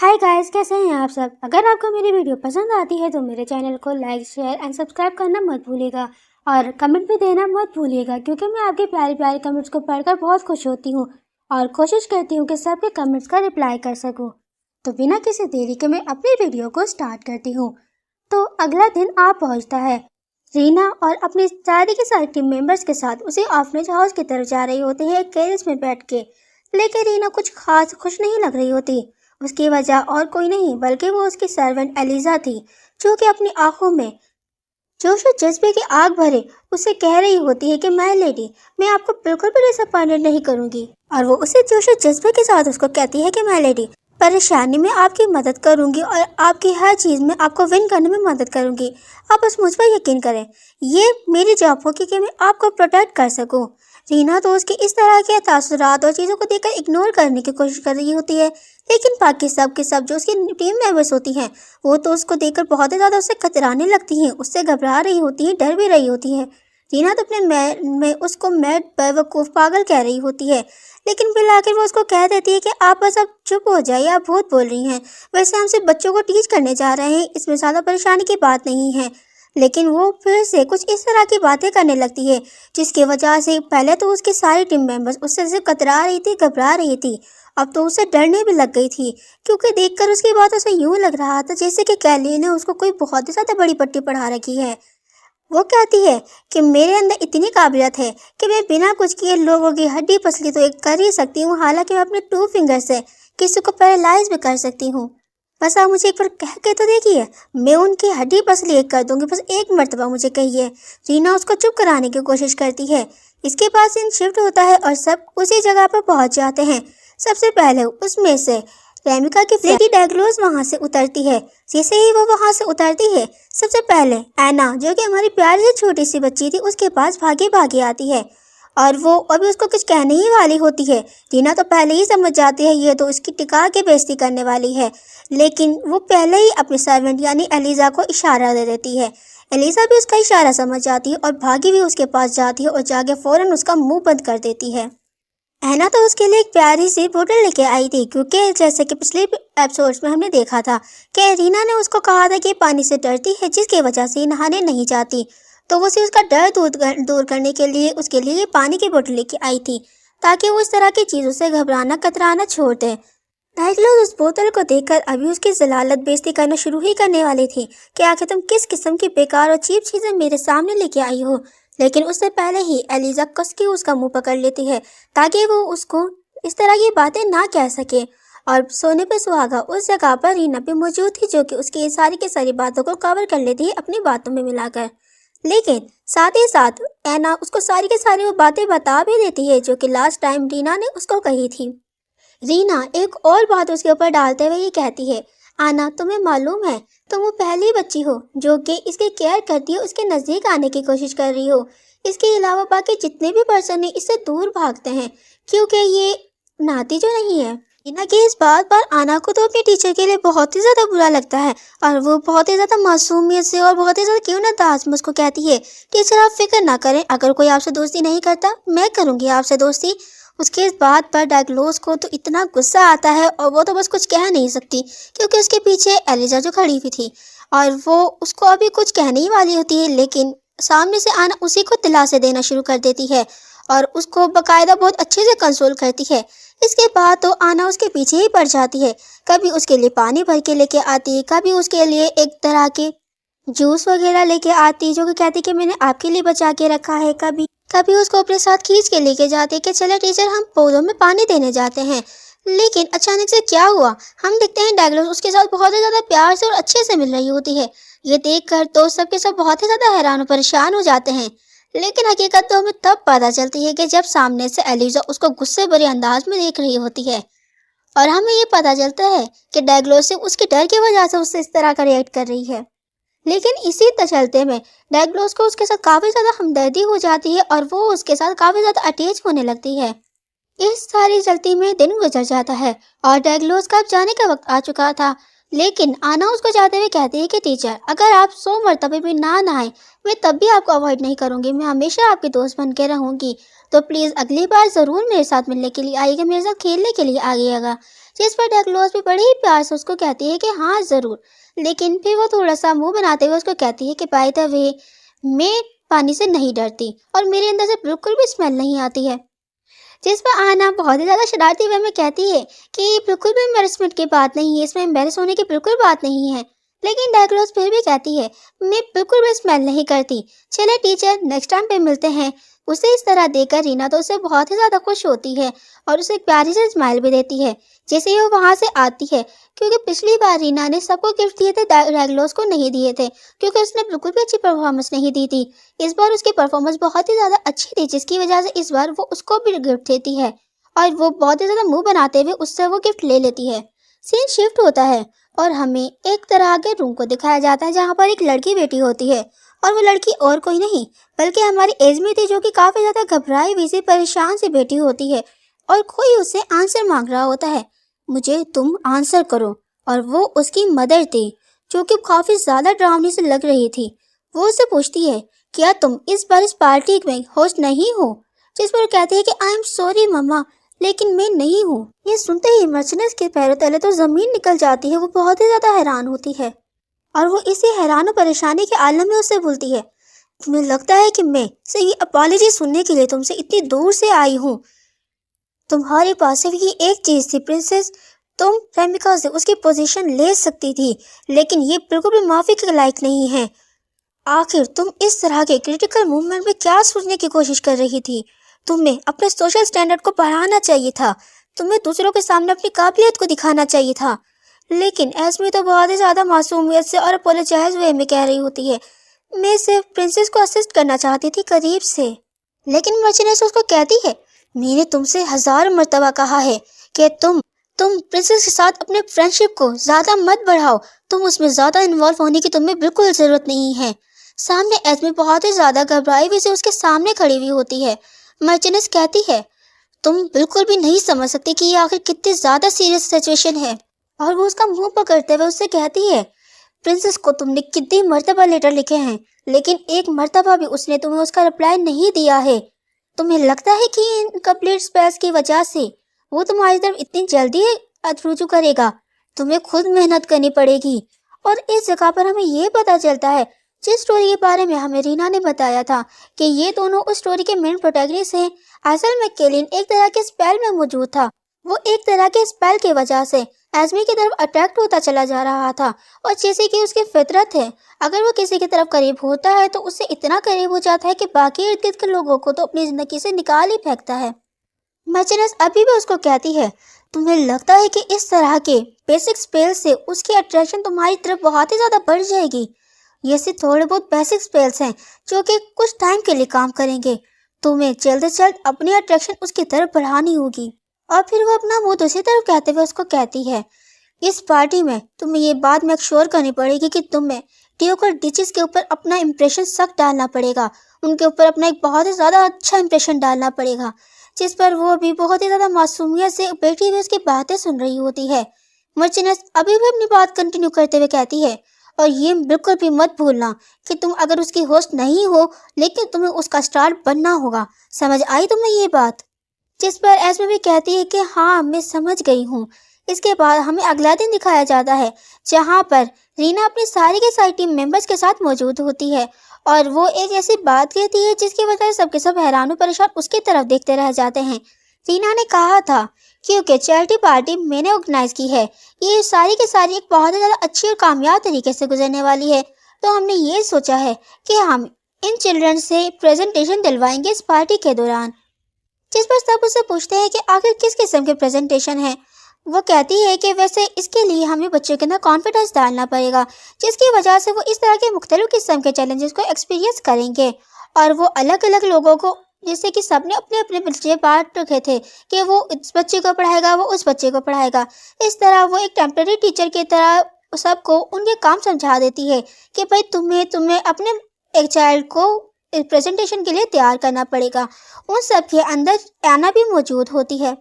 Hi guys, कैसे हैं आप सब। अगर आपको मेरी वीडियो पसंद आती है तो मेरे चैनल को लाइक शेयर एंड सब्सक्राइब करना मत भूलिएगा और कमेंट भी देना मत भूलिएगा, क्योंकि मैं आपके प्यारे प्यारे कमेंट्स को पढ़कर बहुत खुश होती हूँ और कोशिश करती हूँ कि सबके कमेंट्स का रिप्लाई कर सकूँ। तो बिना किसी देरी के मैं अपनी वीडियो को स्टार्ट करती हूँ। तो अगला दिन आ पहुँचता है। रीना और अपनी सारी की सारी टीम मेंबर्स के साथ उसी ऑर्फनेज हाउस की तरफ जा रही होती है, एक कैरेज में बैठ के। लेकिन रीना कुछ खास खुश नहीं लग रही होती। उसकी वजह और कोई नहीं बल्कि वो उसकी सर्वेंट एलिजा थी, जो कि अपनी आंखों में जोश और जज्बे की आग भरे उसे कह रही होती है कि माय लेडी, मैं आपको बिल्कुल भी डिसअपॉइंटेड नहीं करूंगी। और वो उसे जोश और जज्बे के साथ उसको कहती है कि माय लेडी, परेशानी में आपकी मदद करूंगी और आपकी हर चीज़ में आपको विन करने में मदद करूंगी। आप बस मुझ पर यकीन करें, ये मेरी जॉब होगी कि मैं आपको प्रोटेक्ट कर सकूं। रीना तो उसके इस तरह के तासुरात और चीज़ों को देखकर इग्नोर करने की कोशिश कर रही होती है, लेकिन बाकी सब के सब जो उसकी टीम मेंबर्स होती हैं वो तो उसको देखकर बहुत ही ज़्यादा उससे कतराने लगती हैं, उससे घबरा रही होती हैं, डर भी रही होती हैं। रीना तो अपने में उसको मैड बेवकूफ़ पागल कह रही होती है, लेकिन फिर आखिर वो उसको कह देती है कि आप बस अब चुप हो जाइए, आप बहुत बोल रही हैं। वैसे हम सिर्फ बच्चों को टीच करने जा रहे हैं, इसमें ज़्यादा परेशानी की बात नहीं है। लेकिन वो फिर से कुछ इस तरह की बातें करने लगती है, जिसकी वजह से पहले तो उसके सारे टीम मेंबर्स उससे सिर्फ कतरा रही थी, घबरा रही थी। अब तो उसे डरने भी लग गई थी, क्योंकि देखकर उसकी बातों से यूं लग रहा था जैसे कि कैली ने उसको कोई बहुत ही ज़्यादा बड़ी पट्टी पढ़ा रखी है। वो कहती है कि मेरे अंदर इतनी काबिलियत है कि मैं बिना कुछ किए लोगों की हड्डी पसली तो एक कर ही सकती हूँ, हालांकि मैं अपने 2 फिंगर से किसी को पैरालाइज भी कर सकती हूँ। बस आप मुझे एक बार कह के तो देखिए, मैं उनकी हड्डी पसली एक कर दूंगी, बस एक मर्तबा मुझे कहिए। रीना उसको चुप कराने की कोशिश करती है। इसके बाद सीन शिफ्ट होता है और सब उसी जगह पर पहुंच जाते हैं। सबसे पहले उसमें से रेमिका की लेडी डैगलोस वहां से उतरती है। जैसे ही वो वहां से उतरती है, सबसे पहले एना, जो कि हमारी प्यारी सी छोटी सी बच्ची थी, उसके पास भागी भागी आती है और वो अभी उसको कुछ कहने ही वाली होती है। रीना तो पहले ही समझ जाती है ये तो उसकी टिका के बेइज्जती करने वाली है, लेकिन वो पहले ही अपनी सर्वेंट यानी एलिजा को इशारा दे देती है। एलिजा भी उसका इशारा समझ जाती है और भागी भी उसके पास जाती है और जाके फौरन उसका मुंह बंद कर देती है। एना तो उसके लिए एक प्यारी सी बोतल लेके आई थी, क्योंकि जैसे कि पिछले एपिसोड्स में हमने देखा था कि रीना ने उसको कहा था कि पानी से डरती है, जिसकी वजह से नहाने नहीं जाती। तो वो उसे उसका डर दूर करने के लिए उसके लिए ये पानी की बोतल लेके आई थी, ताकि वो इस तरह की चीज़ों से घबराना कतराना छोड़ दे। डाइग्लोस उस बोतल को देखकर अभी उसकी जलालत बेइज्जती करना शुरू ही करने वाली थी कि आखिर तुम किस किस्म की बेकार और चीप चीज़ें मेरे सामने लेके आई हो। लेकिन उससे पहले ही एलिजा कस के उसका मुंह पकड़ लेती है, ताकि वो उसको इस तरह की बातें ना कह सके। और सोने पे सुहागा उस जगह पर रीना भी मौजूद थी, जो कि उसकी सारी की सारी बातों को कवर कर लेती है अपनी बातों में मिलाकर। लेकिन साथ ही साथ एना उसको सारी की सारी वो बातें बता भी देती है जो कि लास्ट टाइम रीना ने उसको कही थी। रीना एक और बात उसके ऊपर डालते हुए ये कहती है, आना, तुम्हें मालूम है तुम वो पहली बच्ची हो जो कि इसकी केयर करती है, उसके नज़दीक आने की कोशिश कर रही हो। इसके अलावा बाकी जितने भी पर्सन हैं इससे दूर भागते हैं, क्योंकि ये नाती जो नहीं है। रीना की इस बात पर आना को तो अपने टीचर के लिए बहुत ही ज़्यादा बुरा लगता है और वो बहुत ही ज़्यादा मासूमियत से और बहुत ही ज़्यादा क्यों ना दास में उसको कहती है, टीचर आप फिक्र ना करें, अगर कोई आपसे दोस्ती नहीं करता मैं करूँगी आपसे दोस्ती। उसके इस बात पर डैगलोस को तो इतना गुस्सा आता है और वो तो बस कुछ कह नहीं सकती, क्योंकि उसके पीछे एलिजा जो खड़ी हुई थी और वो उसको अभी कुछ कहने ही वाली होती है, लेकिन सामने से आना उसी को दिलासे देना शुरू कर देती है और उसको बकायदा बहुत अच्छे से कंसोल करती है। इसके बाद तो आना उसके पीछे ही पड़ जाती है, कभी उसके लिए पानी भर के लेके आती है, कभी उसके लिए एक तरह के जूस वगैरह लेके आती, जो कि कहती कि मैंने आपके लिए बचा के रखा है। कभी उसको अपने साथ खींच के लेके जाते कि चले टीचर हम पौधों में पानी देने जाते हैं। लेकिन अचानक से क्या हुआ, हम देखते हैं डैगलोस उसके साथ बहुत ही ज़्यादा प्यार से और अच्छे से मिल रही होती है। ये देखकर तो सबके सब बहुत ही ज़्यादा हैरान और परेशान हो जाते हैं, लेकिन हकीकत तो हमें तब पता चलती है कि जब सामने से एलिजा उसको गुस्से भरे अंदाज में देख रही होती है और हमें ये पता चलता है कि डैगलोस से उसके डर की वजह से उससे इस तरह का रिएक्ट कर रही है। लेकिन इसी चलते में डैगलोस को उसके साथ काफ़ी ज़्यादा हमदर्दी हो जाती है और वो उसके साथ काफ़ी ज़्यादा अटैच होने लगती है। इस सारी चलती में दिन गुजर जाता है और डैगलोस का अब जाने का वक्त आ चुका था, लेकिन आना उसको जाते हुए कहती है कि टीचर अगर आप 100 मरतबे भी ना नहाएं मैं तब भी आपको अवॉइड नहीं करूँगी, मैं हमेशा आपकी दोस्त बन के रहूँगी। तो प्लीज़ अगली बार ज़रूर मेरे साथ मिलने के लिए आइएगा, मेरे साथ खेलने के लिए आइएगा। जिस पर डैगलोस भी बड़े ही प्यार से उसको कहती है कि हाँ ज़रूर, लेकिन फिर वो थोड़ा सा मुंह बनाते हुए उसको कहती है कि बाय द वे, मैं पानी से नहीं डरती और मेरे अंदर से बिल्कुल भी स्मेल नहीं आती है। जिस पर आना बहुत ही ज़्यादा शरारती वे में कहती है कि ये बिल्कुल भी एम्बेरसमेंट की बात नहीं है, इसमें एम्बेरस होने की बिल्कुल बात नहीं है। लेकिन डैगलोस फिर भी कहती है, मैं बिल्कुल भी स्मेल नहीं करती, चले टीचर नेक्स्ट टाइम पे मिलते हैं। उसे इस तरह देखकर रीना तो उससे बहुत ही ज़्यादा खुश होती है और उसे एक प्यारी सी स्माइल भी देती है जैसे ही वो वहाँ से आती है, क्योंकि पिछली बार रीना ने सबको गिफ्ट दिए थे, डैगलोस को नहीं दिए थे क्योंकि उसने बिल्कुल भी अच्छी परफॉर्मेंस नहीं दी थी। इस बार उसकी परफॉर्मेंस बहुत ही ज़्यादा अच्छी थी जिसकी वजह से इस बार वो उसको भी गिफ्ट देती है और वो बहुत ही ज़्यादा मुंह बनाते हुए उससे वो गिफ्ट ले लेती है। सीन शिफ्ट होता है और हमें एक तरह के रूम को दिखाया जाता है जहाँ पर एक लड़की बैठी होती है और वो लड़की और कोई नहीं बल्कि हमारी एज में थी, जो कि काफ़ी ज़्यादा घबराई हुई सी परेशान से बैठी होती है और कोई उससे आंसर मांग रहा होता है, मुझे तुम आंसर करो। और वो उसकी मदर थी जो कि काफ़ी ज़्यादा डरावनी से लग रही थी। वो उससे पूछती है, क्या तुम इस बार इस पार्टी में होस्ट नहीं हो? जिस पर कहती है कि आई एम सॉरी मम्मा, लेकिन मैं नहीं हूँ। ये सुनते ही मर्चेंट्स के पैरों तले तो ज़मीन निकल जाती है। वो बहुत ही ज़्यादा हैरान होती है और वो इसी हैरान और परेशानी के आलम में उससे बोलती है, तुम्हें लगता है कि मैं सही अपॉलॉजी सुनने के लिए तुमसे इतनी दूर से आई हूँ? तुम्हारे पास सिर्फ ये एक चीज़ थी प्रिंसेस, तुम रेमिका से उसकी पोजीशन ले सकती थी, लेकिन ये बिल्कुल भी माफ़ी के लायक नहीं है। आखिर तुम इस तरह के क्रिटिकल मूवमेंट में क्या सोचने की कोशिश कर रही थी? तुम्हें अपने सोशल स्टैंडर्ड को बढ़ाना चाहिए था, तुम्हें दूसरों के सामने अपनी काबिलियत को दिखाना चाहिए था। लेकिन एस्मी तो बहुत ही ज़्यादा मासूमियत से और अपोलोजाइज वे में कह रही होती है, मैं सिर्फ प्रिंसेस को असिस्ट करना चाहती थी करीब से। लेकिन मर्चेंट्स उसको कहती है, मैंने तुमसे 1000 मर्तबा कहा है कि तुम प्रिंसेस के साथ अपने फ्रेंडशिप को ज़्यादा मत बढ़ाओ, तुम उसमें ज़्यादा इन्वॉल्व होने की तुम्हें बिल्कुल ज़रूरत नहीं है। सामने एस्मी बहुत ही ज़्यादा घबराई हुई से उसके सामने खड़ी हुई होती है। मर्चेंट्स कहती है, तुम बिल्कुल भी नहीं समझ सकती कि ये आखिर कितनी ज़्यादा सीरियस सिचुएशन है। और वो उसका मुंह पकड़ते हुए उससे कहती है, प्रिंसेस को तुमने कितनी मर्तबा लेटर लिखे हैं, लेकिन एक मर्तबा भी उसने तुम्हें उसका रिप्लाई नहीं दिया है। तुम्हें लगता है कि इनकम्प्लीट स्पेल्स की वजह से वो तुम्हारी तरफ इतनी जल्दी रुजू करेगा? तुम्हें खुद मेहनत करनी पड़ेगी। और इस जगह पर हमें ये पता चलता है, जिस स्टोरी के बारे में हमें रीना ने बताया था कि ये दोनों उस स्टोरी के मेन प्रोटैगनिस्ट हैं, असल में केलिन एक तरह के स्पेल में मौजूद था। वो एक तरह के स्पेल की वजह से एस्मी की तरफ अट्रैक्ट होता चला जा रहा था और जैसे कि उसकी फितरत है, अगर वो किसी की तरफ करीब होता है तो उससे इतना करीब हो जाता है कि बाकी इर्द गिर्द के लोगों को तो अपनी ज़िंदगी से निकाल ही फेंकता है। मर्चेंट्स अभी भी उसको कहती है, तुम्हें लगता है कि इस तरह के बेसिक स्पेल से उसकी अट्रैक्शन तुम्हारी तरफ बहुत ही ज़्यादा बढ़ जाएगी? ये सिर्फ थोड़े बहुत बेसिक स्पेल्स हैं जो कि कुछ टाइम के लिए काम करेंगे। तुम्हें जल्द से जल्द अपनी अट्रैक्शन उसकी तरफ बढ़ानी होगी। और फिर वो अपना मुंह दूसरी तरफ कहते हुए उसको कहती है, इस पार्टी में तुम्हें ये बात मेक श्योर करनी पड़ेगी कि तुम्हें टियोको डिचेस के ऊपर अपना इंप्रेशन सख्त डालना पड़ेगा, उनके ऊपर अपना एक बहुत ही ज़्यादा अच्छा इंप्रेशन डालना पड़ेगा। जिस पर वो भी बहुत ही ज़्यादा मासूमियत से बैठी हुई उसकी बातें सुन रही होती है। मर्चेंट्स अभी भी अपनी बात कंटिन्यू करते हुए कहती है, और ये बिल्कुल भी मत भूलना कि तुम अगर उसकी होस्ट नहीं हो, लेकिन तुम्हें उसका स्टार बनना होगा। समझ आई तुम्हें ये बात? जिस पर एस्मी भी कहती है कि हाँ मैं समझ गई हूँ। इसके बाद हमें अगला दिन दिखाया जाता है जहाँ पर रीना अपनी सारी के सारी टीम मेंबर्स के साथ मौजूद होती है और वो एक ऐसी बात कहती है जिसकी वजह से सबके सब हैरान परेशान उसकी तरफ देखते रह जाते हैं। रीना ने कहा था क्योंकि चैरिटी पार्टी मैंने ऑर्गेनाइज की है, ये सारी की सारी एक बहुत ही ज़्यादा अच्छी और कामयाब तरीके से गुजरने वाली है, तो हमने ये सोचा है कि हम इन चिल्ड्रन से प्रेजेंटेशन दिलवाएंगे इस पार्टी के दौरान। जिस पर सब उससे पूछते हैं कि आखिर किस किस्म के प्रेजेंटेशन है। वो कहती है कि वैसे इसके लिए हमें बच्चों के अंदर कॉन्फिडेंस डालना पड़ेगा, जिसकी वजह से वो इस तरह के मुख्तलिफ किस्म के चैलेंजेस को एक्सपीरियंस करेंगे और वो अलग अलग लोगों को, जैसे कि सबने अपने अपने बच्चे बांट रखे थे कि वो इस बच्चे को पढ़ाएगा, वो उस बच्चे को पढ़ाएगा। इस तरह वो एक टेम्प्रेरी टीचर की तरह सबको उनके काम समझा देती है कि भाई तुम्हें अपने एक चाइल्ड को प्रेजेंटेशन के लिए तैयार करना पड़ेगा। उन सब के अंदर एना भी मौजूद होती है।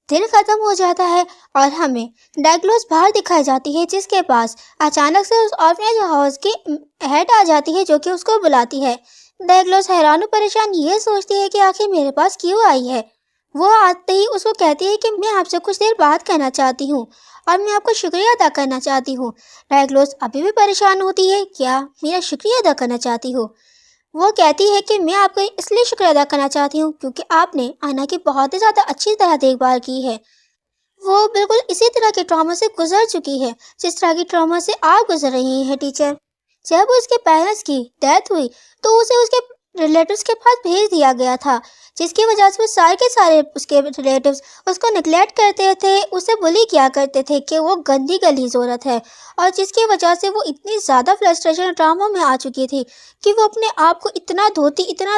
दिन खत्म हो जाता है और हमें डैगलोस बाहर दिखाई जाती है, जिसके पास अचानक से उस ऑर्फनेज हाउस की हेड आ जाती है जो कि उसको बुलाती है। डैगलोस हैरान और परेशान ये सोचती है कि आखिर मेरे पास क्यों आई है। وہ آتے ہی اس کو کہتی ہے کہ میں آپ سے کچھ دیر بات کرنا چاہتی ہوں اور میں آپ کو شکریہ ادا کرنا چاہتی ہوں۔ ڈائگلوس ابھی بھی پریشان ہوتی ہے، کیا میرا شکریہ ادا کرنا چاہتی ہو؟ وہ کہتی ہے کہ میں آپ کا اس لیے شکریہ ادا کرنا چاہتی ہوں کیونکہ آپ نے آنا کی بہت ہی زیادہ اچھی طرح دیکھ بھال کی ہے۔ وہ بالکل اسی طرح کے ٹراما سے گزر چکی ہے جس طرح کی ٹراما سے آپ گزر رہی ہیں ٹیچر۔ جب اس کے پیرنٹس کی ڈیتھ ہوئی تو اسے اس کے ریلیٹیوز کے پاس بھیج دیا گیا تھا، جس کی وجہ سے وہ سارے کے سارے اس کے ریلیٹیوز اس کو نگلیکٹ کرتے تھے، اسے بلی کیا کرتے تھے کہ وہ گندی گلیز عورت ہے، اور جس کی وجہ سے وہ اتنی زیادہ فرسٹریشن ڈراموں میں آ چکی تھی کہ وہ اپنے آپ کو اتنا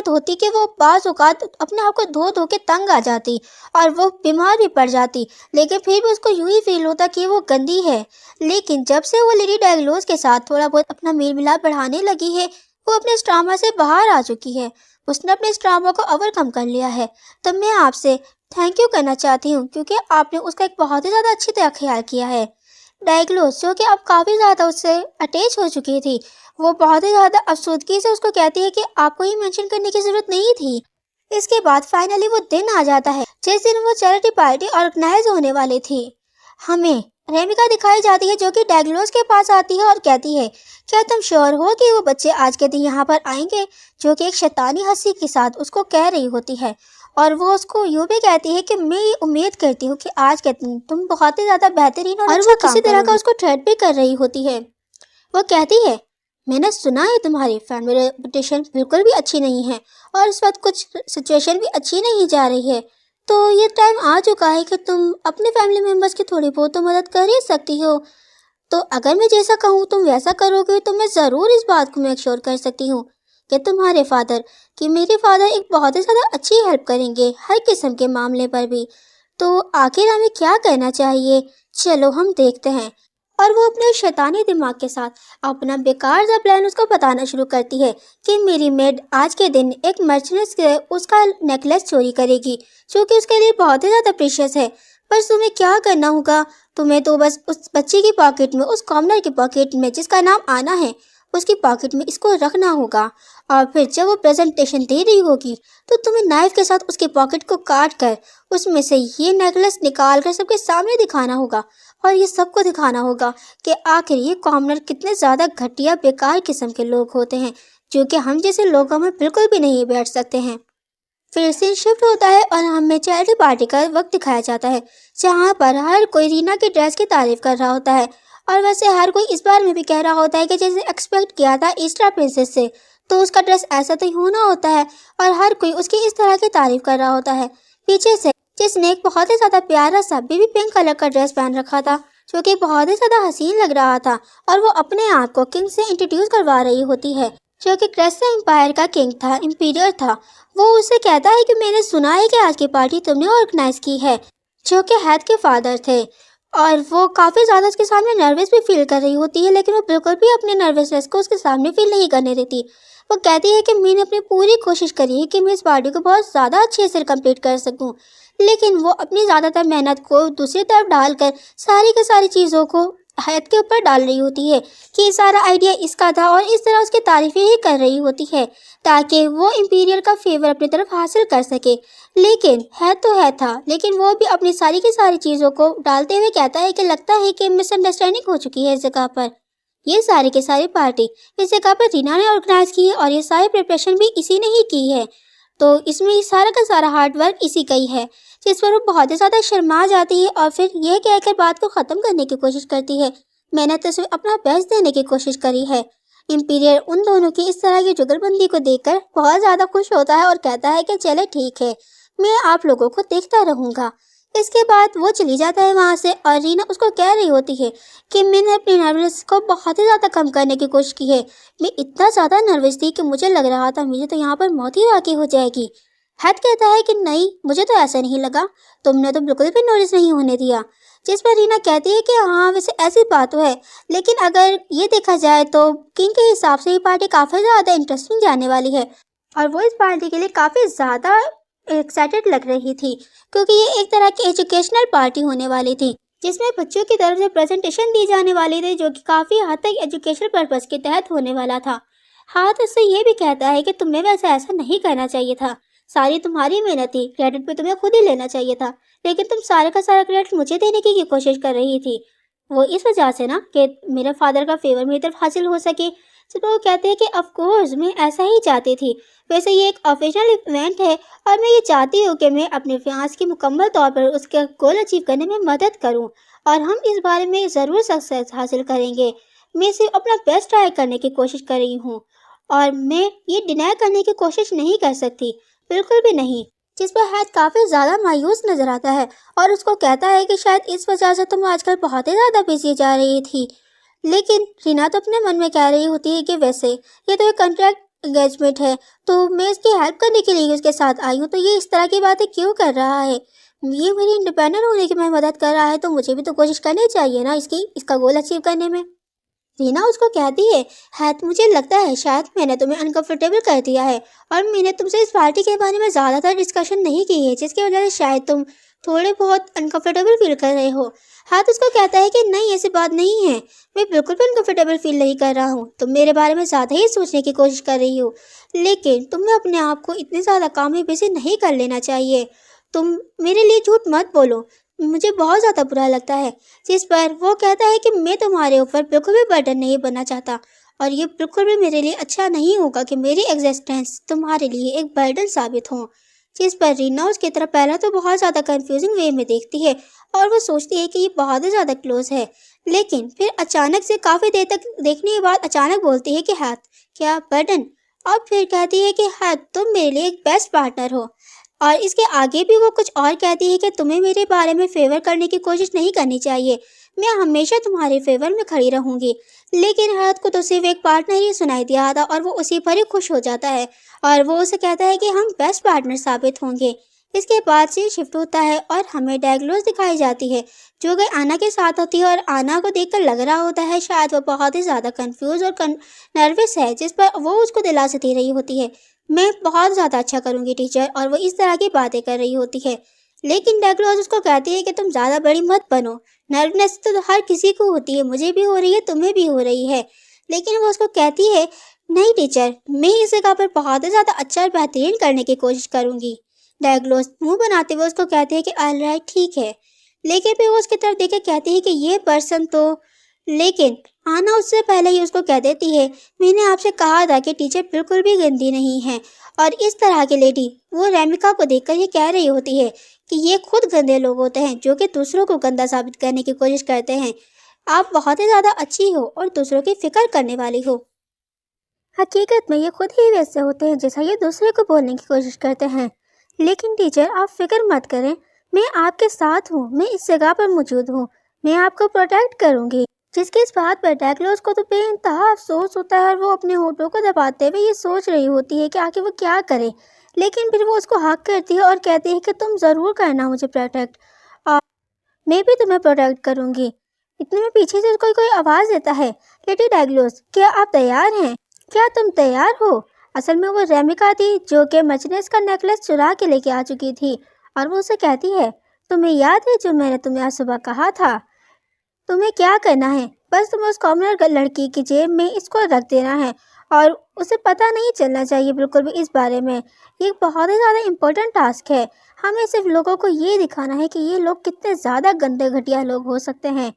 دھوتی کہ وہ بعض اوقات اپنے آپ کو دھو دھو کے تنگ آ جاتی اور وہ بیمار بھی پڑ جاتی، لیکن پھر بھی اس کو یوں ہی فیل ہوتا کہ وہ گندی ہے۔ لیکن جب سے وہ لیڈی ڈائگلوس کے ساتھ تھوڑا بہت اپنا میل ملاپ بڑھانے لگی ہے، وہ اپنے اس ڈرامہ سے باہر آ چکی ہے، اس نے اپنے اس ڈرامہ کو اوور کم کر لیا ہے۔ تو میں آپ سے تھینک یو کرنا چاہتی ہوں کیونکہ آپ نے اس کا ایک بہت ہی زیادہ اچھی طرح خیال کیا ہے۔ ڈائگلوس جو کہ اب کافی زیادہ اس سے اٹیچ ہو چکی تھی، وہ بہت ہی زیادہ افسردگی سے اس کو کہتی ہے کہ آپ کو یہ مینشن کرنے کی ضرورت نہیں تھی۔ اس کے بعد فائنلی وہ دن آ جاتا ہے جس دن وہ چیریٹی پارٹی آرگنائز ہونے والی تھی۔ ہمیں ریمیکا دکھائی جاتی ہے جو کہ ڈائگلوس کے پاس آتی ہے اور کہتی ہے کیا تم شیور ہو کہ وہ بچے آج کے دن یہاں پر آئیں گے، جو کہ ایک شیطانی ہنسی کے ساتھ اس کو کہہ رہی ہوتی ہے، اور وہ اس کو یوں بھی کہتی ہے کہ میں یہ امید کرتی ہوں کہ آج کے دن تم بہت ہی زیادہ بہترین اور وہ کسی طرح کا اس کو تھریٹ بھی کر رہی ہوتی ہے۔ وہ کہتی ہے میں نے سنا ہے تمہاری فیملی ریپوٹیشن بالکل بھی اچھی نہیں ہے اور اس وقت کچھ سچویشن بھی اچھی نہیں جا رہی ہے، تو یہ ٹائم آ چکا ہے کہ تم اپنے فیملی ممبرس کی تھوڑی بہت تو مدد کر ہی سکتی ہو۔ تو اگر میں جیسا کہوں تم ویسا کرو گے تو میں ضرور اس بات کو میک شور کر سکتی ہوں کہ تمہارے فادر میرے فادر ایک بہت ہی زیادہ اچھی ہیلپ کریں گے ہر قسم کے معاملے پر بھی۔ تو آخر ہمیں کیا کرنا چاہیے، چلو ہم دیکھتے ہیں۔ اور وہ اپنے شیطانی دماغ کے ساتھ اپنا بیکار سا پلان اس کو بتانا شروع کرتی ہے کہ میری میڈ آج کے دن ایک مرچنٹ سے اس کا نیکلیس چوری کرے گی جو کہ اس کے لیے بہت ہی زیادہ پریشیس ہے، بس تمہیں کیا کرنا ہوگا، تمہیں تو بس اس بچی کی پاکٹ میں، اس کامنر کی پاکٹ میں جس کا نام آنا ہے، اس کی پاکٹ میں اس کو رکھنا ہوگا، اور پھر جب وہ پریزنٹیشن دے رہی ہوگی تو تمہیں نائف کے ساتھ اس کی پاکٹ کو کاٹ کر اس میں سے یہ نیکلیس نکال کر سب کے سامنے دکھانا ہوگا، اور یہ سب کو دکھانا ہوگا کہ آخر یہ کامنر کتنے زیادہ گھٹیا بیکار قسم کے لوگ ہوتے ہیں جو کہ ہم جیسے لوگوں میں بالکل بھی نہیں بیٹھ سکتے ہیں۔ پھر سین شفٹ ہوتا ہے اور ہمیں چیریٹی پارٹی کا وقت دکھایا جاتا ہے جہاں پر ہر کوئی رینا کی ڈریس کی تعریف کر رہا ہوتا ہے، اور ویسے ہر کوئی اس بارے میں بھی کہہ رہا ہوتا ہے کہ جیسے ایکسپیکٹ کیا تھا ایسٹر پرنسس سے تو اس کا ڈریس ایسا تو ہی ہونا ہوتا ہے، اور ہر کوئی اس کی اس طرح کی تعریف کر رہا ہوتا ہے۔ پیچھے سے جس نے ایک بہت ہی زیادہ پیارا سا بیبی پنک کلر کا ڈریس پہن رکھا تھا جو کہ بہت ہی زیادہ حسین لگ رہا تھا، اور وہ اپنے آپ کو کنگ سے انٹروڈیوس کروا رہی ہوتی ہے جو کہ کریسا امپائر کا کنگ تھا، امپیریئر تھا۔ وہ اسے کہتا ہے کہ میں نے سنا ہے کہ آج کی پارٹی تم نے آرگنائز کی ہے، جو کہ ہیتھ کے فادر تھے، اور وہ کافی زیادہ اس کے سامنے نروس بھی فیل کر رہی ہوتی ہے، لیکن وہ بالکل بھی اپنے نروسنس کو اس کے سامنے فیل نہیں کرنے دیتی۔ وہ کہتی ہے کہ میں نے اپنی پوری کوشش کری ہے کہ میں اس پارٹی کو بہت زیادہ اچھے سے کمپلیٹ کر سکوں، لیکن وہ اپنی زیادہ تر محنت کو دوسری طرف ڈال کر ساری کی ساری چیزوں کو ہیتھ کے اوپر ڈال رہی ہوتی ہے کہ یہ سارا آئیڈیا اس کا تھا، اور اس طرح اس کی تعریفیں ہی کر رہی ہوتی ہے تاکہ وہ امپیریل کا فیور اپنی طرف حاصل کر سکے۔ لیکن ہیتھ تو ہیتھ تھا، لیکن وہ بھی اپنی ساری کی ساری چیزوں کو ڈالتے ہوئے کہتا ہے کہ لگتا ہے کہ مس انڈرسٹینڈنگ ہو چکی ہے اس جگہ پر، یہ ساری کی ساری پارٹی اس جگہ پر رینا نے آرگنائز کی ہے اور یہ ساری پریپریشن بھی اسی نے ہی کی ہے، تو اس میں سارا کا سارا ہارڈ ورک اسی کا ہی ہے، جس پر وہ بہت ہی زیادہ شرما جاتی ہے اور پھر یہ کہہ کر بات کو ختم کرنے کی کوشش کرتی ہے میں نے تو صرف اپنا بیسٹ دینے کی کوشش کری ہے۔ امپیریئر ان دونوں کی اس طرح کی جگل بندی کو دیکھ کر بہت زیادہ خوش ہوتا ہے اور کہتا ہے کہ چلے ٹھیک ہے، میں آپ لوگوں کو دیکھتا رہوں گا۔ اس کے بعد وہ چلی جاتا ہے وہاں سے، اور رینا اس کو کہہ رہی ہوتی ہے کہ میں نے اپنی نروس کو بہت ہی زیادہ کم کرنے کی کوشش کی ہے، میں اتنا زیادہ نروس تھی کہ مجھے لگ رہا تھا مجھے تو یہاں پر موت ہی واقع ہو جائے گی۔ ہیتھ کہتا ہے کہ نہیں، مجھے تو ایسا نہیں لگا، تم نے تو بالکل بھی نوٹس نہیں ہونے دیا، جس پر رینا کہتی ہے کہ ہاں ویسے ایسی بات تو ہے، لیکن اگر یہ دیکھا جائے تو کنگ کے حساب سے یہ پارٹی کافی زیادہ انٹرسٹنگ جانے والی ہے، اور وہ اس پارٹی کے لیے کافی زیادہ ایکسائٹیڈ لگ رہی تھی کیونکہ یہ ایک طرح کی ایجوکیشنل پارٹی ہونے والی تھی جس میں بچوں کی طرف سے پریزنٹیشن دی جانے والی تھی جو کہ کافی حد تک ایجوکیشنل پرپس کے تحت ہونے والا تھا۔ ہاتھ اس سے یہ بھی کہتا ہے کہ تمہیں ویسے ایسا نہیں کرنا چاہیے تھا، ساری تمہاری محنت تھی، کریڈٹ پہ تمہیں خود ہی لینا چاہیے تھا، لیکن تم سارے کا سارا کریڈٹ مجھے دینے کی کوشش کر رہی تھی۔ وہ اس وجہ سے نا کہ میرے فادر کا فیور میری طرف حاصل ہو سکے۔ تو وہ کہتے ہیں کہ آف کورس میں ایسا ہی چاہتی تھی، ویسے یہ ایک آفیشیل ایونٹ ہے اور میں یہ چاہتی ہوں کہ میں اپنے فیانس کی مکمل طور پر اس کا گول اچیو کرنے میں مدد کروں اور ہم اس بارے میں ضرور سکسیس حاصل کریں گے۔ میں صرف اپنا بیسٹ ٹرائی کرنے کی کوشش کر رہی ہوں اور میں یہ ڈینائی کرنے کی کوشش نہیں کر سکتی، بالکل بھی نہیں۔ جس پر ہیت کافی زیادہ مایوس نظر آتا ہے اور اس کو کہتا ہے کہ شاید اس وجہ سے تم آج کل بہت ہی زیادہ بزی جا رہی تھی۔ لیکن رینا تو اپنے من میں کہہ رہی ہوتی ہے کہ ویسے یہ تو ایک کنٹریکٹ انگیجمنٹ ہے، تو میں اس کی ہیلپ کرنے کے لیے اس کے ساتھ آئی ہوں، تو یہ اس طرح کی باتیں کیوں کر رہا ہے؟ یہ میری انڈیپینڈنٹ ہونے کی میں مدد کر رہا ہے تو مجھے بھی تو کوشش کرنی چاہیے نا اس کا گول اچیو کرنے میں۔ رینا اس کو کہتی ہے، ہیت مجھے لگتا ہے شاید میں نے تمہیں انکمفرٹیبل کر دیا ہے اور میں نے تم سے اس پارٹی کے بارے میں زیادہ تر ڈسکشن نہیں کی ہے، جس کی وجہ سے شاید تم تھوڑے بہت انکمفرٹیبل فیل کر رہے ہو۔ ہیت اس کو کہتا ہے کہ نہیں، ایسی بات نہیں ہے، میں بالکل بھی انکمفرٹیبل فیل نہیں کر رہا ہوں، تم میرے بارے میں زیادہ ہی سوچنے کی کوشش کر رہی ہو، لیکن تمہیں اپنے آپ کو اتنے زیادہ کام میں بزی نہیں کر لینا چاہیے۔ تم میرے لیے جھوٹ مت بولو، مجھے بہت زیادہ برا لگتا ہے۔ جس پر وہ کہتا ہے کہ میں تمہارے اوپر بالکل بھی برڈن نہیں بننا چاہتا اور یہ بالکل بھی میرے لیے اچھا نہیں ہوگا کہ میری ایگزسٹنس تمہارے لیے ایک برڈن ثابت ہو۔ جس پر رینا اس کی طرف پہلا تو بہت زیادہ کنفیوزنگ وے میں دیکھتی ہے اور وہ سوچتی ہے کہ یہ بہت ہی زیادہ کلوز ہے، لیکن پھر اچانک سے کافی دیر تک دیکھنے کے بعد اچانک بولتی ہے کہ ہیت کیا برڈن، اور پھر کہتی ہے کہ ہیت تم میرے لیے ایک بیسٹ پارٹنر ہو، اور اس کے آگے بھی وہ کچھ اور کہتی ہے کہ تمہیں میرے بارے میں فیور کرنے کی کوشش نہیں کرنی چاہیے، میں ہمیشہ تمہارے فیور میں کھڑی رہوں گی۔ لیکن حیات کو تو صرف ایک پارٹنر ہی سنائی دیا تھا اور وہ اسی پر ہی خوش ہو جاتا ہے اور وہ اسے کہتا ہے کہ ہم بیسٹ پارٹنر ثابت ہوں گے۔ اس کے بعد سے شفٹ ہوتا ہے اور ہمیں ڈائگلوز دکھائی جاتی ہے جو کہ آنا کے ساتھ ہوتی ہے اور آنا کو دیکھ کر لگ رہا ہوتا ہے شاید وہ بہت ہی زیادہ کنفیوز اور نروس ہے، جس پر وہ اس کو دلاسا دے رہی ہوتی ہے، میں بہت زیادہ اچھا کروں گی ٹیچر، اور وہ اس طرح کی باتیں کر رہی ہوتی ہے۔ لیکن ڈائگلوز اس کو کہتی ہے کہ تم زیادہ بڑی مت بنو، نروسنس تو ہر کسی کو ہوتی ہے، مجھے بھی ہو رہی ہے، تمہیں بھی ہو رہی ہے۔ لیکن وہ اس کو کہتی ہے نہیں ٹیچر، میں اس جگہ پر بہت ہی زیادہ اچھا اور بہترین کرنے کی کوشش کروں گی۔ ڈائگلوز منہ بناتے ہوئے اس کو کہتے ہیں کہ آل رائٹ ٹھیک ہے، لیکن پھر وہ اس کی طرف دیکھ کے کہتی ہے کہ یہ پرسن تو، لیکن آنا اس سے پہلے ہی اس کو کہہ دیتی ہے میں نے آپ سے کہا تھا کہ ٹیچر بالکل بھی گندی نہیں ہے، اور اس طرح کی لیڈی وہ ریمیکا کو دیکھ کر یہ کہہ رہی ہوتی ہے کہ یہ خود گندے لوگ ہوتے ہیں جو کہ دوسروں کو گندا ثابت کرنے کی کوشش کرتے ہیں، آپ بہت ہی زیادہ اچھی ہو اور دوسروں کی فکر کرنے والی ہو، حقیقت میں یہ خود ہی ویسے ہوتے ہیں جیسا یہ دوسرے کو بولنے کی کوشش کرتے ہیں۔ لیکن ٹیچر آپ فکر مت کریں، میں آپ کے ساتھ ہوں، میں اس جگہ پر موجود ہوں، میں آپ کو پروٹیکٹ کروں گی۔ جس کی اس بات پر ڈائگلوز کو تو بے انتہا افسوس ہوتا ہے اور وہ اپنے ہونٹوں کو دباتے ہوئے یہ سوچ رہی ہوتی ہے کہ آخر وہ کیا کرے، لیکن پھر وہ اس کو حق کرتی ہے اور کہتی ہے کہ تم ضرور کرنا مجھے پروٹیکٹ، اور میں بھی تمہیں پروٹیکٹ کروں گی۔ اتنے میں پیچھے سے کوئی آواز دیتا ہے لیڈی ڈائگلوز کیا آپ تیار ہیں؟ کیا تم تیار ہو؟ اصل میں وہ ریمیکا تھی جو کہ مچنس کا نیکلس چرا کے لے کے آ چکی تھی، اور وہ اسے کہتی ہے تمہیں یاد ہے جو میں نے تمہیں آج صبح کہا تھا، تمہیں کیا کرنا ہے، بس تمہیں اس کامنر لڑکی کی جیب میں اس کو رکھ دینا ہے اور اسے پتہ نہیں چلنا چاہیے بالکل بھی اس بارے میں، یہ بہت ہی زیادہ امپورٹنٹ ٹاسک ہے، ہمیں صرف لوگوں کو یہ دکھانا ہے کہ یہ لوگ کتنے زیادہ گندے گھٹیا لوگ ہو سکتے ہیں،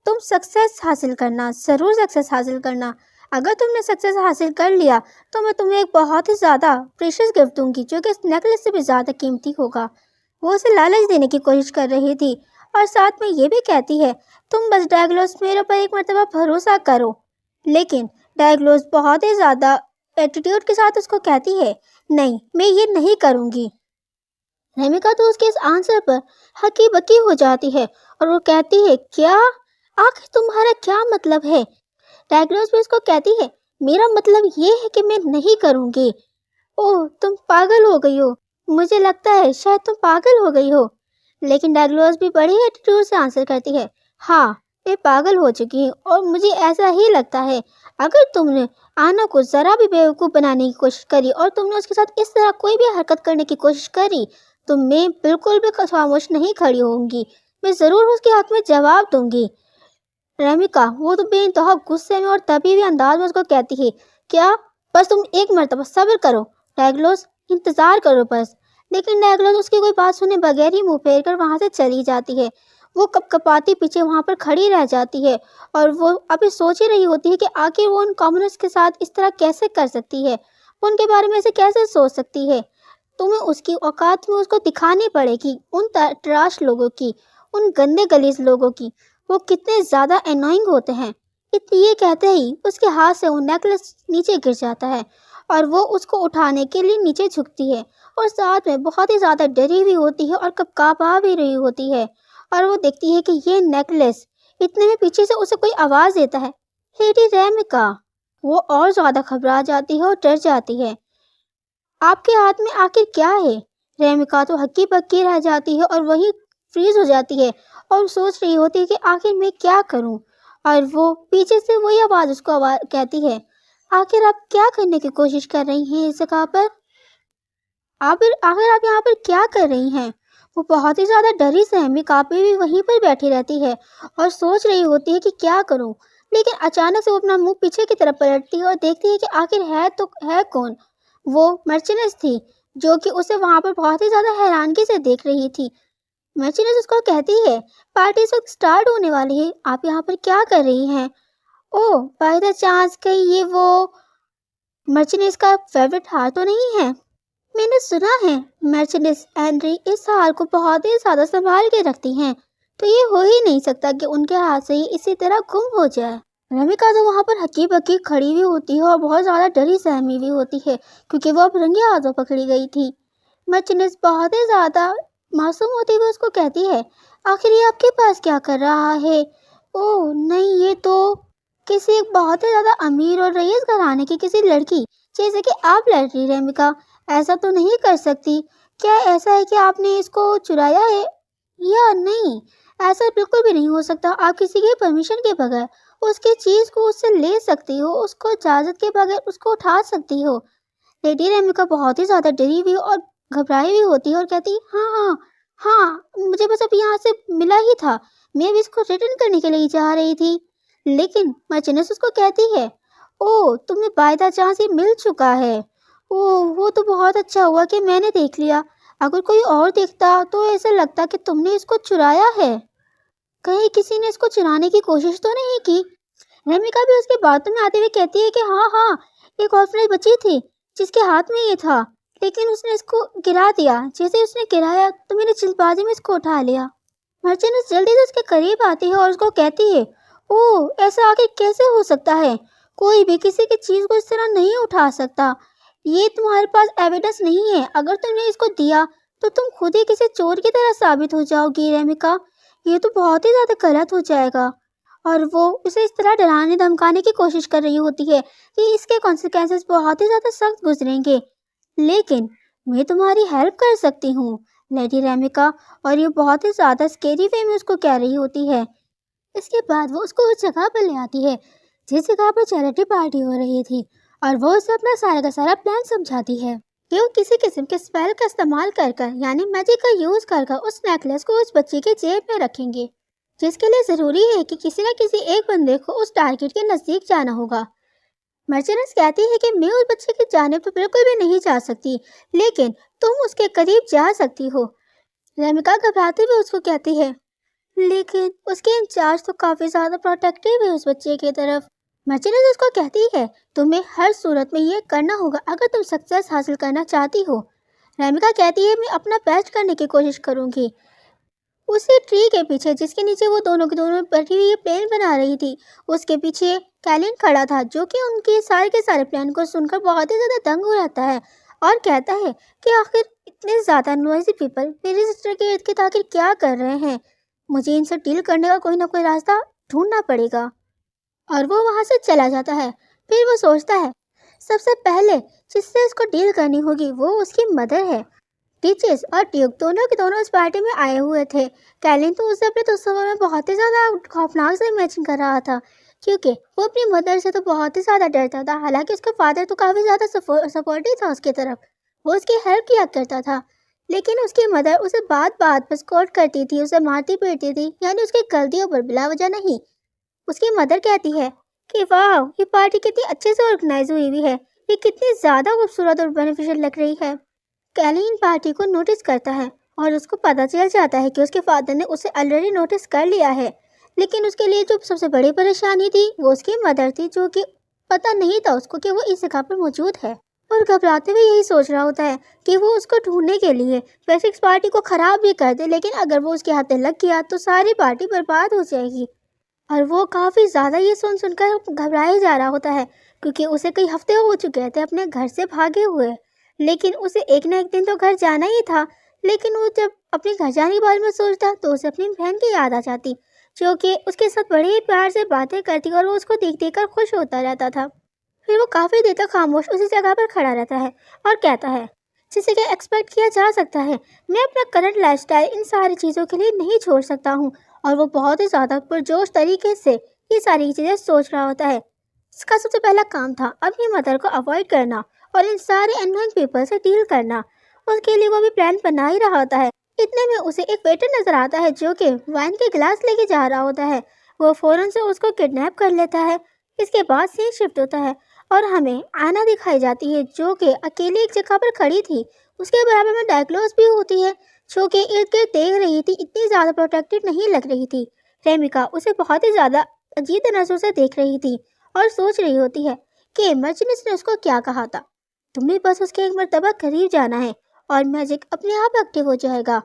تم سکسیس حاصل کرنا، ضرور سکسیس حاصل کرنا، اگر تم نے سکسیس حاصل کر لیا تو میں تمہیں ایک بہت ہی زیادہ پریشیس گفٹ دوں گی جو کہ اس نیکلس سے بھی زیادہ قیمتی ہوگا۔ وہ اسے لالچ دینے کی کوشش کر رہی تھی اور ساتھ میں یہ بھی کہتی ہے تم بس ڈائگلوز میرے اوپر ایک مرتبہ بھروسہ کرو، لیکن ڈائگلوز بہت ہی زیادہ ایٹیٹیوڈ کے ساتھ اس کو کہتی ہے نہیں، میں یہ نہیں کروں گی۔ ریمیکا تو اس کے اس آنسر پر ہکی بکی ہو جاتی ہے اور وہ کہتی ہے کیا؟ آخر تمہارا کیا مطلب ہے؟ ڈائگلوز بھی اس کو کہتی ہے میرا مطلب یہ ہے کہ میں نہیں کروں گی۔ اوہ تم پاگل ہو گئی ہو، مجھے لگتا ہے شاید تم پاگل ہو گئی ہو۔ لیکن ڈائگلوز بھی بڑی ایٹیٹیوڈ سے آنسر کرتی ہے ہاں میں پاگل ہو چکی ہوں اور مجھے ایسا ہی لگتا ہے، اگر تم نے آنا کو ذرا بھی بیوقوف بنانے کی کوشش کری اور تم نے اس کے ساتھ اس طرح کوئی بھی حرکت کرنے کی کوشش کری تو میں بالکل بھی خاموش نہیں کھڑی ہوں گی، میں ضرور اس کے حق میں جواب دوں گی۔ ریمیکا وہ تو بے انتہا غصے میں اور تبھی بھی انداز میں اس کو کہتی ہے کیا؟ بس تم ایک مرتبہ صبر کرو ڈائگلوز، इंतज़ार करो बस। लेकिन नेकलेस उसकी कोई बात सुने बगैर ही मुंह फेर कर वहाँ से चली जाती है। वो कपकपाती पीछे वहाँ पर खड़ी रह जाती है और वो अभी सोच ही रही होती है कि आखिर वो उन कॉमनर्स के साथ इस तरह कैसे कर सकती है, वो उनके बारे में ऐसे कैसे सोच सकती है। तुम्हें उसकी औकात में उसको दिखानी पड़ेगी, उन ट्राश लोगों की, उन गंदे गलीज लोगों की, वो कितने ज़्यादा एनोइंग होते हैं। ये कहते ही उसके हाथ से वो नेकलेस नीचे गिर जाता है और वो उसको उठाने के लिए नीचे झुकती है और साथ में बहुत ही ज़्यादा डरी हुई होती है और कँपा भी रही होती है। और वो देखती है कि ये नेकलेस, इतने में पीछे से उसे कोई आवाज़ देता है, लेडी रेमिका। वो और ज़्यादा घबरा जाती है और डर जाती है। आपके हाथ में आखिर क्या है? रेमिका तो हक्की बक्की रह जाती है और वही फ्रीज हो जाती है और सोच रही होती है कि आखिर मैं क्या करूं। और वो पीछे से वही आवाज़ उसको कहती है, आखिर आप क्या करने की कोशिश कर रही हैं इस जगह पर? आखिर आप यहाँ पर क्या कर रही हैं? वो बहुत ही ज़्यादा डरी सहमी कापी भी वहीं पर बैठी रहती है और सोच रही होती है कि क्या करूं। लेकिन अचानक से वो अपना मुंह पीछे की तरफ पलटती है और देखती है कि आखिर है कौन। वो मर्चेंट्स थी, जो कि उसे वहाँ पर बहुत ही ज़्यादा हैरानगी से देख रही थी। मर्चेंट्स उसको कहती है, पार्टी इस वक्त स्टार्ट होने वाली है, आप यहाँ पर क्या कर रही हैं? ओह, बाय द चांस कहीं ये वो मर्चेंट्स का फेवरेट हार तो नहीं है? मैंने सुना है मर्चेंट्स एंड्री इस हार को बहुत ही ज़्यादा संभाल के रखती हैं, तो ये हो ही नहीं सकता कि उनके हाथ से ही इसी तरह गुम हो जाए। रमिका तो वहाँ पर हक्की बक्की खड़ी हुई होती है और बहुत ज़्यादा डरी सहमी हुई होती है, क्योंकि वो अब रंगे हाथों पकड़ी गई थी। मर्चेंट्स बहुत ही ज़्यादा मासूम होती हुई उसको कहती है, आखिर ये आपके पास क्या कर रहा है? ओह नहीं, ये तो किसी एक बहुत ही ज़्यादा अमीर और रईस घराने की किसी लड़की जैसे कि आप लड़ रही रेमिका, ऐसा तो नहीं कर सकती। क्या ऐसा है कि आपने इसको चुराया है या नहीं? ऐसा बिल्कुल भी नहीं हो सकता। आप किसी के परमिशन के बगैर उसकी चीज़ को उससे ले सकती हो, उसको इजाज़त के बगैर उसको उठा सकती हो। लेडी रेमिका बहुत ही ज़्यादा डरी हुई और घबराई हुई होती है और कहती, हाँ हाँ हाँ, मुझे बस अभी यहाँ से मिला ही था, मैं भी इसको रिटर्न करने के लिए जा रही थी। लेकिन मर्चेंट्स उसको कहती है, ओह तुम्हें बाय द चांस ये मिल चुका है। ओह वो तो बहुत अच्छा हुआ कि मैंने देख लिया, अगर कोई और देखता तो ऐसा लगता कि तुमने इसको चुराया है। कहीं किसी ने इसको चुराने की कोशिश तो नहीं की? रेमिका भी उसकी बातों में आते हुए कहती है कि हाँ हाँ, एक ऑर्फनेज बची थी जिसके हाथ में ये था, लेकिन उसने इसको गिरा दिया। जैसे उसने गिराया तो मैंने जल्दबाजी में इसको उठा लिया। मर्चेंट जल्दी से उसके करीब आती है और उसको कहती है, ओह ऐसा आखिर कैसे हो सकता है? कोई भी किसी की चीज़ को इस तरह नहीं उठा सकता। ये तुम्हारे पास एविडेंस नहीं है, अगर तुमने इसको दिया तो तुम खुद ही किसी चोर की तरह साबित हो जाओगी रेमिका। ये तो बहुत ही ज़्यादा गलत हो जाएगा। और वो उसे इस तरह डराने धमकाने की कोशिश कर रही होती है कि इसके कॉन्सिक्वेंसेस बहुत ही ज़्यादा सख्त गुजरेंगे। लेकिन मैं तुम्हारी हेल्प कर सकती हूँ लेडी रेमिका। और ये बहुत ही ज़्यादा स्केरी वे में उसको कह रही होती है। इसके बाद वो उसको उस जगह पर ले आती है जिस जगह पर चैरिटी पार्टी हो रही थी, और वो उसे अपना सारा का सारा प्लान समझाती है कि वो किसी किस्म के स्पेल का इस्तेमाल कर कर यानी मैजिक का यूज़ कर कर उस नेकलेस को उस बच्ची के जेब में रखेंगे, जिसके लिए ज़रूरी है कि किसी न किसी एक बंदे को उस टारगेट के नज़दीक जाना होगा। मर्चेंट्स कहती है कि मैं उस बच्चे की जानिब तो बिल्कुल भी नहीं जा सकती, लेकिन तुम उसके करीब जा सकती हो। रेमिका घबराती हुई उसको कहती है, लेकिन उसके इंचार्ज तो काफ़ी ज़्यादा प्रोटेक्टिव है उस बच्चे की तरफ। मर्चेंट्स उसको कहती है, तुम्हें हर सूरत में ये करना होगा अगर तुम सक्सेस हासिल करना चाहती हो। रेमिका कहती है, मैं अपना बेस्ट करने की कोशिश करूँगी। उसी ट्री के पीछे जिसके नीचे वो दोनों के दोनों बैठी हुई प्लान बना रही थी, उसके पीछे कैलिन खड़ा था, जो कि उनके सारे के सारे प्लान को सुनकर बहुत ही ज़्यादा दंग हो जाता है और कहता है कि आखिर इतने ज़्यादा नॉइज़ी पीपल मेरी सिस्टर के इर्द गिर्द आखिर क्या कर रहे हैं? मुझे इनसे डील करने का कोई ना कोई रास्ता ढूंढना पड़ेगा। और वो वहाँ से चला जाता है। फिर वो सोचता है, सबसे पहले जिससे इसको डील करनी होगी वो उसकी मदर है। टीचर्स और ड्यूक दोनों के दोनों इस पार्टी में आए हुए थे। कैलिन तो उसे अपने तस्वीर में बहुत ही ज़्यादा खौफनाक से इमेजिन कर रहा था, क्योंकि वो अपनी मदर से तो बहुत ही ज़्यादा डरता था। हालांकि उसका फादर तो काफ़ी ज़्यादा सपोर्टिव था उसकी तरफ, वो उसकी हेल्प किया करता था, लेकिन उसकी मदर उसे बात बात पर स्कॉट करती थी, उसे मारती पीटती थी, यानी उसकी गलतियों पर बिला वजह नहीं। उसकी मदर कहती है कि वाह, ये पार्टी कितनी अच्छे से ऑर्गेनाइज हुई है, ये कितनी ज़्यादा खूबसूरत और बेनिफिशियल लग रही है। कैलिन पार्टी को नोटिस करता है और उसको पता चल जाता है कि उसके फादर ने उसे ऑलरेडी नोटिस कर लिया है। लेकिन उसके लिए जो सबसे बड़ी परेशानी थी वो उसकी मदर थी, जो कि पता नहीं था उसको कि वो इस जगह पर मौजूद है। और घबराते हुए यही सोच रहा होता है कि वो उसको ढूंढने के लिए वैसे इस पार्टी को खराब भी कर दे, लेकिन अगर वो उसके हाथ लग गया तो सारी पार्टी बर्बाद हो जाएगी। और वो काफ़ी ज़्यादा ये सुनकर घबराया जा रहा होता है, क्योंकि उसे कई हफ्ते हो चुके थे अपने घर से भागे हुए। लेकिन उसे एक ना एक दिन तो घर जाना ही था। लेकिन वो जब अपने घर जाने के बारे में सोचता तो उसे अपनी बहन की याद आ जाती, जो कि उसके साथ बड़े ही प्यार से बातें करती और वो उसको देख देख कर खुश होता रहता था। फिर वो काफ़ी देर तक खामोश उसी जगह पर खड़ा रहता है और कहता है, जिसे कि एक्सपेक्ट किया जा सकता है, मैं अपना करंट लाइफस्टाइल इन सारी चीज़ों के लिए नहीं छोड़ सकता हूँ। और वो बहुत ही ज़्यादा पुरजोश तरीके से ये सारी चीज़ें सोच रहा होता है। इसका सबसे पहला काम था अपनी मदर को अवॉइड करना और इन सारे अननोइंग पीपल से डील करना। उसके लिए वो भी प्लान बना ही रहा होता है। इतने में उसे एक वेटर नजर आता है, जो कि वाइन के गिलास लेके जा रहा होता है। वो फौरन से उसको किडनैप कर लेता है। इसके बाद सीन शिफ्ट होता है और हमें आना दिखाई जाती है, जो कि अकेली एक जगह पर खड़ी थी। उसके बराबर में डायग्लोस भी होती है, जो कि इर्द गिर्द देख रही थी, इतनी ज़्यादा प्रोटेक्टेड नहीं लग रही थी। रेमिका उसे बहुत ही ज़्यादा अजीब नज़रों से देख रही थी और सोच रही होती है कि इमरजेंसी ने उसको क्या कहा था, तुम्हें बस उसके एक मरतबा करीब जाना है और मैजिक अपने आप एक्टिव हो जाएगा।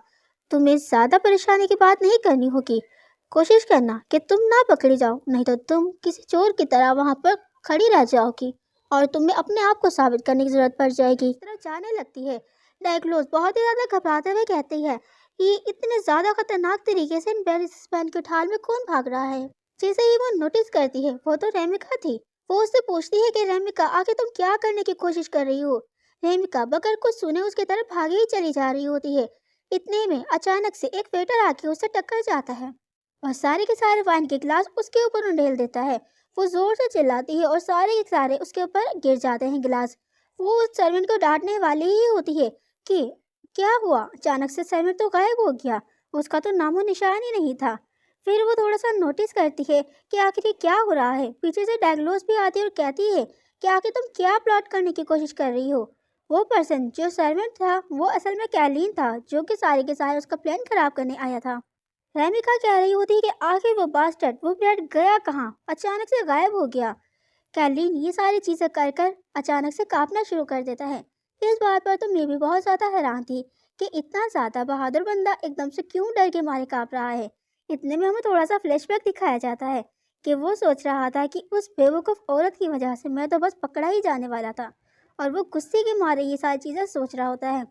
तुम्हें ज़्यादा परेशानी की बात नहीं करनी होगी। कोशिश करना कि तुम ना पकड़ी जाओ, नहीं तो तुम किसी चोर की तरह वहाँ पर खड़ी रह जाओगी और तुम्हें अपने आप को साबित करने की ज़रूरत पड़ जाएगी। इस तरह जाने लगती है। डायग्लोस बहुत ही ज़्यादा घबराते हुए कहती है कि इतने ज़्यादा खतरनाक तरीके से इन बैरिस्पैन के ठाल में कौन भाग रहा है। जैसे ही वो नोटिस करती है, वो तो रेमिका थी। वो उससे पूछती है कि रेमिका, आखिर तुम क्या करने की कोशिश कर रही हो। रेमिका बगैर कुछ सुने उसकी तरफ भागी ही चली जा रही होती है। इतने में अचानक से एक वेटर आके उससे टक्कर जाता है और सारे के सारे वाइन के गिलास उसके ऊपर उंडेल देता है। वो जोर से चिल्लाती है और सारे के सारे उसके ऊपर गिर जाते हैं गिलास। वो उस सर्वेंट को डांटने वाली ही होती है कि क्या हुआ, अचानक से सर्वेंट तो गायब हो गया, उसका तो नामो निशान ही नहीं था। फिर वो थोड़ा सा नोटिस करती है कि आखिर ये क्या हो रहा है। पीछे से डायग्लोस भी आती है और कहती है कि आखिर तुम क्या प्लॉट करने की कोशिश कर रही हो। वो पर्सन जो सर्वेंट था वो असल में कैलीन था, जो कि सारे के सारे उसका प्लान खराब करने आया था। रेमिका कह रही होती है कि आखिर वो बास्टर्ड वो ब्रेड गया कहाँ, अचानक से गायब हो गया। कैलीन ये सारी चीज़ें कर कर अचानक से कांपना शुरू कर देता है। इस बात पर तो मैं भी बहुत ज़्यादा हैरान थी कि इतना ज़्यादा बहादुर बंदा एकदम से क्यों डर के मारे कांप रहा है। इतने में हमें थोड़ा सा फ्लैशबैक दिखाया जाता है कि वो सोच रहा था कि उस बेवकूफ़ औरत की वजह से मैं तो बस पकड़ा ही जाने वाला था, और वो गुस्से के मारे ये सारी चीज़ें सोच रहा होता है।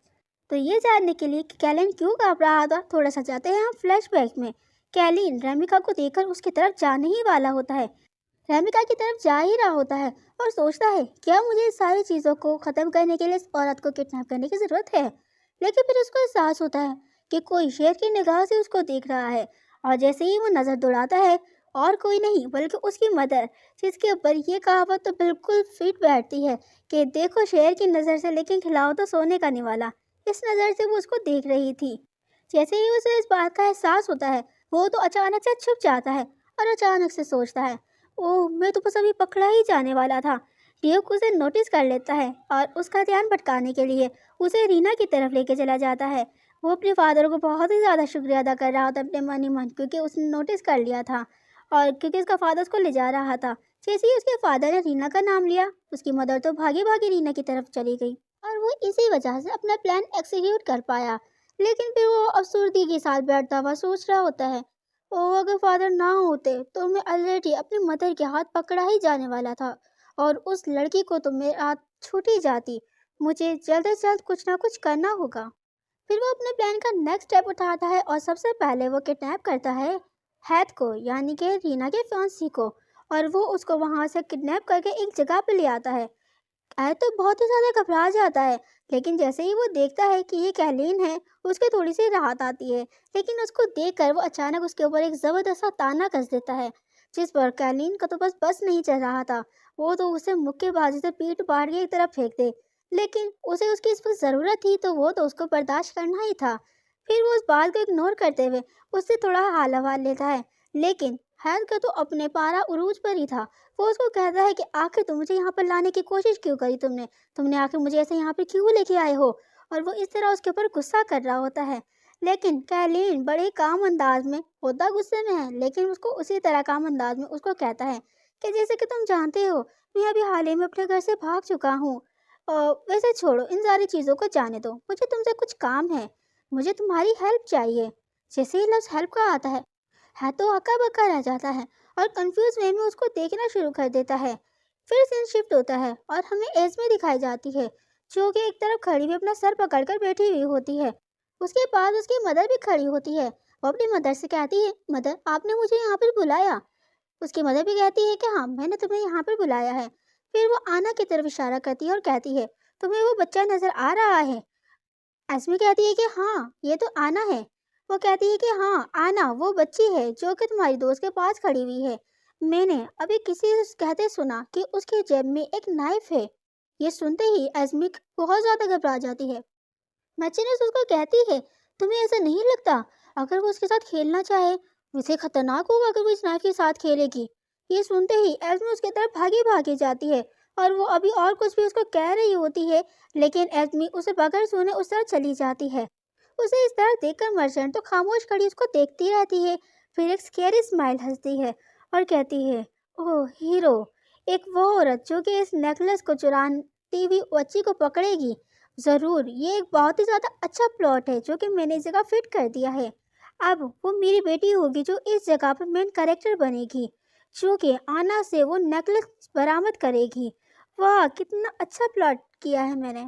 तो ये जानने के लिए कि कैलिन क्यों काँप रहा था, थोड़ा सा जाते हैं हम फ्लैशबैक में। कैलिन रेमिका को देखकर उसकी तरफ जाने ही वाला होता है। रेमिका की तरफ जा ही रहा होता है और सोचता है क्या मुझे इस सारी चीज़ों को ख़त्म करने के लिए इस औरत को किडनैप करने की ज़रूरत है। लेकिन फिर उसको एहसास होता है कि कोई शेर की निगाह से उसको देख रहा है, और जैसे ही वो नज़र दौड़ाता है, और कोई नहीं बल्कि उसकी मदर, जिसके ऊपर ये कहावत तो बिल्कुल फिट बैठती है कि देखो शेर की नज़र से लेकिन खिलाओ तो सोने का निवाला। इस नज़र से वो उसको देख रही थी। जैसे ही उसे इस बात का एहसास होता है, वो तो अचानक से छुप जाता है और अचानक से सोचता है, ओह मैं तो बस अभी पकड़ा ही जाने वाला था। ड्यूक उसे नोटिस कर लेता है और उसका ध्यान भटकाने के लिए उसे रीना की तरफ लेके चला जाता है। वो अपने फादर को बहुत ही ज़्यादा शुक्रिया अदा कर रहा होता अपने मन ही मन, क्योंकि उसने नोटिस कर लिया था और क्योंकि उसका फादर उसको ले जा रहा था। जैसे ही उसके फादर ने रीना का नाम लिया, उसकी मदर तो भागी भागी रीना की तरफ चली गई और वो इसी वजह से अपना प्लान एक्सिक्यूट कर पाया। लेकिन फिर वो अफसुर्दी के साथ बैठता हुआ सोच रहा होता है, ओह अगर फादर ना होते तो मैं ऑलरेडी अपनी मदर के हाथ पकड़ा ही जाने वाला था और उस लड़की को तो मेरे हाथ छूट ही जाती। मुझे जल्द से जल्द कुछ ना कुछ करना होगा। फिर वो अपने प्लान का नेक्स्ट स्टेप उठाता है और सबसे पहले वो किडनैप करता है हैथ को, यानी कि रीना के फियांसी को, और वो उसको वहाँ से किडनैप करके एक जगह पे ले आता है। आय तो बहुत ही ज़्यादा घबरा जाता है, लेकिन जैसे ही वो देखता है कि ये कैलीन है, उसके थोड़ी सी राहत आती है। लेकिन उसको देखकर वो अचानक उसके ऊपर एक ज़बरदस्त सा ताना कस देता है, जिस पर कैलीन का तो बस नहीं चल रहा था। वो तो उसे मुक्केबाजी से पीट पाट के एक तरफ फेंक दे, लेकिन उसे उसकी इस वक्त ज़रूरत थी तो वो तो उसको बर्दाश्त करना ही था। फिर वो उस बात को इग्नोर करते हुए उससे थोड़ा हाल हवाल लेता है, लेकिन हैद का तो अपने पारा उरूज पर ही था। वो उसको कहता है कि आखिर तुम मुझे यहाँ पर लाने की कोशिश क्यों करी तुमने तुमने आखिर मुझे ऐसे यहाँ पर क्यों लेके आए हो। اور وہ اس طرح اس کے اوپر غصہ کر رہا ہوتا ہے، لیکن کیلین بڑے کام انداز میں ہوتا غصے میں ہے، لیکن اس کو اسی طرح کام انداز میں اس کو کہتا ہے کہ جیسے کہ تم جانتے ہو میں ابھی حال ہی میں اپنے گھر سے بھاگ چکا ہوں، ویسے چھوڑو ان ساری چیزوں کو، جانے دو، مجھے تم سے کچھ کام ہے، مجھے تمہاری ہیلپ چاہیے۔ جیسے ہی لفظ ہیلپ کا آتا ہے تو ہکا بکا رہ جاتا ہے اور کنفیوز وے میں اس کو دیکھنا شروع کر دیتا ہے۔ پھر سین شفٹ ہوتا ہے اور ہمیں ایزمی دکھائی جاتی ہے، جو کہ ایک طرف کھڑی ہوئی اپنا سر پکڑ کر بیٹھی ہوئی ہوتی ہے۔ اس کے پاس اس کی مدر بھی کھڑی ہوتی ہے، وہ اپنی مدر سے کہتی ہے، مدر آپ نے مجھے یہاں پر بلایا؟ اس کی مدر بھی کہتی ہے کہ ہاں میں نے تمہیں یہاں پر بلایا ہے۔ پھر وہ آنا کی طرف اشارہ کرتی ہے اور کہتی ہے، تمہیں وہ بچہ نظر آ رہا ہے؟ ایسمی کہتی ہے کہ ہاں یہ تو آنا ہے۔ وہ کہتی ہے کہ ہاں آنا وہ بچی ہے جو کہ تمہاری دوست کے پاس کھڑی ہوئی ہے، میں نے ابھی کسی سے کہتے سنا کہ اس کی جیب میں ایک نائف ہے۔ یہ سنتے ہی ایزمی بہت زیادہ گھبرا جاتی ہے۔ میچینس اس کو کہتی ہے، تمہیں ایسا نہیں لگتا اگر وہ اس کے ساتھ کھیلنا چاہے اسے خطرناک ہوگا اگر وہ اس نائف کے ساتھ کھیلے گی؟ یہ سنتے ہی ایزمی اس کی طرف بھاگی جاتی ہے اور وہ ابھی اور کچھ بھی اس کو کہہ رہی ہوتی ہے، لیکن ایزمی اسے بغیر سنے اس طرح چلی جاتی ہے۔ اسے اس طرح دیکھ کر مرچنٹ تو خاموش کھڑی اس کو دیکھتی رہتی ہے، پھر ایک اسکیری اسمائل ہنستی ہے اور کہتی ہے، اوہ ہیرو، ایک وہ عورت جو کہ اس نیکلس کو چراتی ہوئی بچی کو پکڑے گی، ضرور یہ ایک بہت ہی زیادہ اچھا پلاٹ ہے جو کہ میں نے اس جگہ فٹ کر دیا ہے۔ اب وہ میری بیٹی ہوگی جو اس جگہ پر مین کریکٹر بنے گی، جو کہ آنا سے وہ نیکلس برآمد کرے گی۔ واہ کتنا اچھا پلاٹ کیا ہے میں نے۔